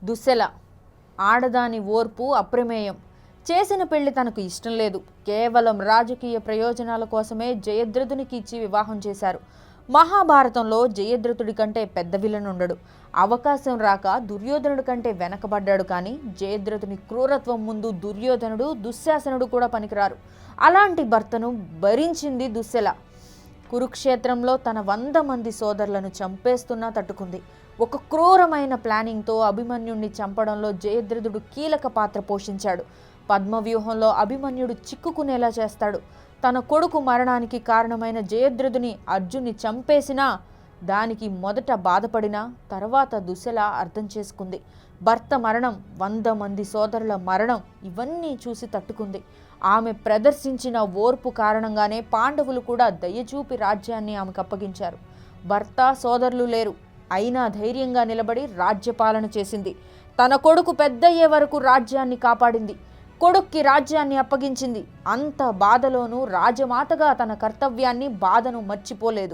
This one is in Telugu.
దుశ్శల ఆడదాని ఓర్పు అప్రమేయం. చేసిన పెళ్లి తనకు ఇష్టం లేదు. కేవలం రాజకీయ ప్రయోజనాల కోసమే జయద్రథునికి ఇచ్చి వివాహం చేశారు. మహాభారతంలో జయద్రథుడి కంటే పెద్ద విలన్ ఉండడు. అవకాశం రాక దుర్యోధనుడి కంటే వెనకబడ్డాడు. కానీ జయద్రథుని క్రూరత్వం ముందు దుర్యోధనుడు, దుశ్శాసనుడు కూడా పనికిరారు. అలాంటి భర్తను భరించింది దుశ్శల. కురుక్షేత్రంలో తన 100 మంది సోదరులను చంపేస్తున్నా తట్టుకుంది. ఒక క్రూరమైన ప్లానింగ్తో అభిమన్యుడిని చంపడంలో జయద్రథుడు కీలక పాత్ర పోషించాడు. పద్మవ్యూహంలో అభిమన్యుడు చిక్కుకునేలా చేస్తాడు. తన కొడుకు మరణానికి కారణమైన జయద్రథుని అర్జున్ని చంపేసినా దానికి మొదట బాధపడినా తర్వాత దుశ్శల అర్థం చేసుకుంది. భర్త మరణం, 100 మంది సోదరుల మరణం, ఇవన్నీ చూసి తట్టుకుంది. ఆమె ప్రదర్శించిన ఓర్పు కారణంగానే పాండవులు కూడా దయచూపి రాజ్యాన్ని ఆమెకు అప్పగించారు. భర్త, సోదరులు లేరు, అయినా ధైర్యంగా నిలబడి రాజ్యపాలన చేసింది. తన కొడుకు పెద్దయ్యే వరకు రాజ్యాన్ని కాపాడింది. కొడుక్కి రాజ్యాన్ని అప్పగించింది. అంత బాధలోనూ రాజమాతగా తన కర్తవ్యాన్ని, బాధను మర్చిపోలేదు.